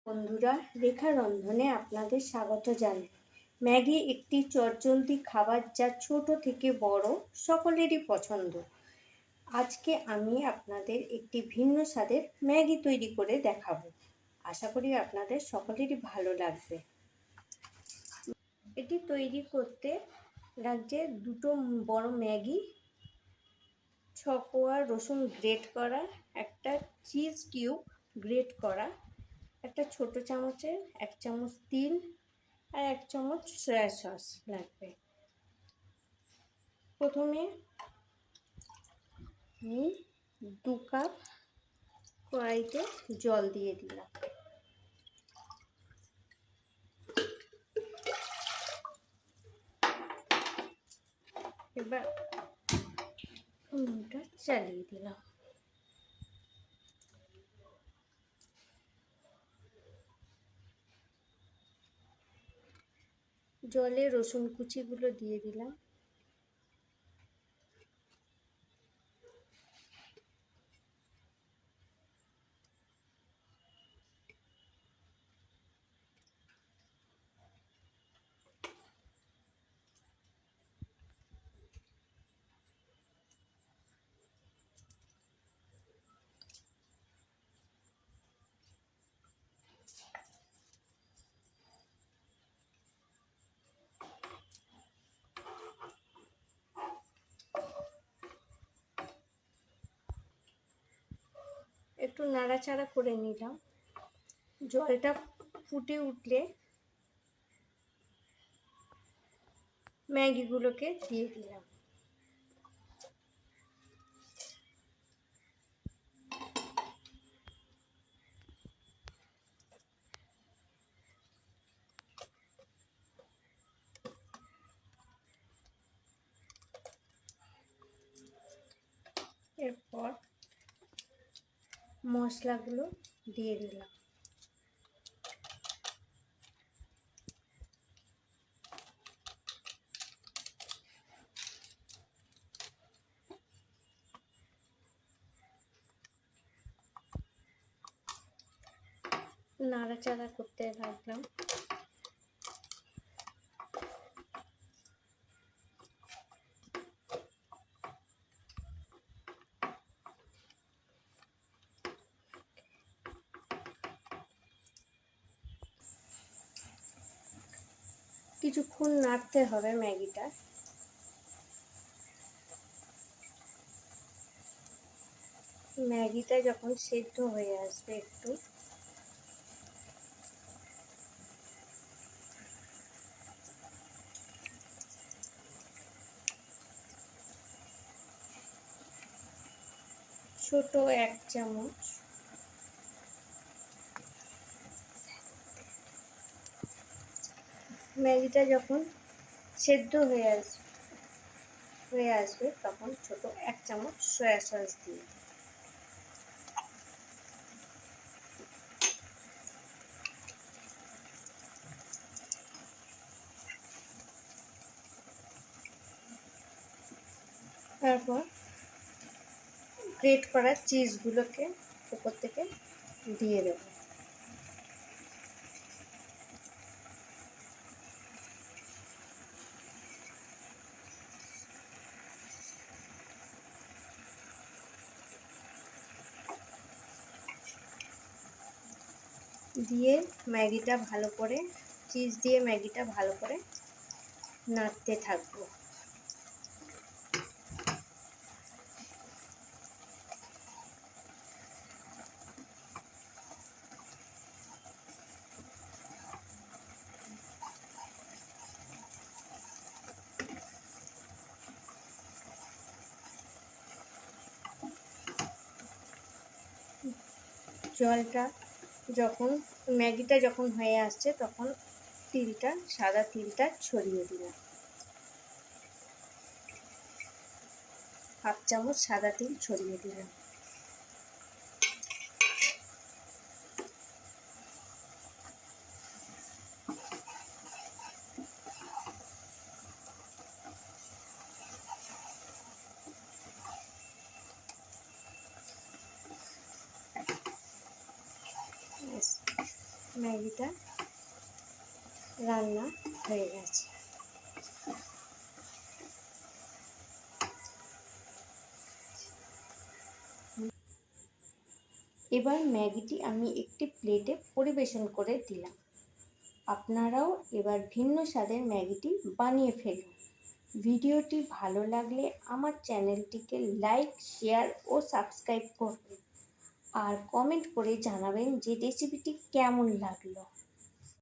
বন্ধুরা, রেখা রন্ধনে আপনাদের স্বাগত জানাই। ম্যাগি একটি চটজলদি খাবার যা ছোট থেকে বড় সকলেরই পছন্দ। আজকে আমি আপনাদের একটি ভিন্ন স্বাদের ম্যাগি তৈরি করে দেখাবো। আশা করি আপনাদের সকলেরই ভালো লাগবে। এটি তৈরি করতে লাগছে দুটো বড় ম্যাগি, 6 কোয়া রসুন গ্রেট করা, একটা চিজ কিউব গ্রেট করা, একটা ছোট চামচের 1 চামচ তিল আর 1 চামচ সয়া সস লাগবে। প্রথমে আমি 2 কাপ কড়াইতে জল দিয়ে দিলাম। এবার উনুনটা চালিয়ে দিলাম। জলে রসুন কুচিগুলো দিয়ে দিলাম। একটু নাড়াচাড়া করে নিলাম। জলটা ফুটে উঠলে ম্যাগিগুলোকে দিয়ে দিলাম। এরপর মশলাগুলো দিয়ে দিলাম। নাড়াচাড়া করতে লাগলাম। কিছুক্ষণ নাড়তে হবে ম্যাগিটা। ম্যাগিটা যখন সেদ্ধ হয়ে আসবে একটু, ছোট 1 চামচ ম্যাগিটা যখন সেদ্ধ হয়ে আসবে তখন ছোট 1 চামচ সয়া সস দিয়ে তারপর গ্রেট করা চিজগুলোকে উপর থেকে দিয়ে দেব। দিয়ে ম্যাগিটা ভালো করে, চিজ দিয়ে ম্যাগিটা ভালো করে নাড়তে থাকবো। জলটা যখন ম্যাগিটা যখন হয়ে আসছে তখন সাদা তিলটা ছড়িয়ে দিলাম। 1/2 চামচ সাদা তিল ছড়িয়ে দিলাম। ম্যাগিটা রান্না হয়ে গেছে। এবার ম্যাগিটি আমি একটি প্লেটে পরিবেশন করে দিলাম। আপনারাও এবার ভিন্ন স্বাদের ম্যাগিটি বানিয়ে ফেলুন। ভিডিওটি ভালো লাগলে আমার চ্যানেলটিকে লাইক, শেয়ার ও সাবস্ক্রাইব করবেন। আর কমেন্ট করে জানাবেন যে রেসিপিটি কেমন লাগলো।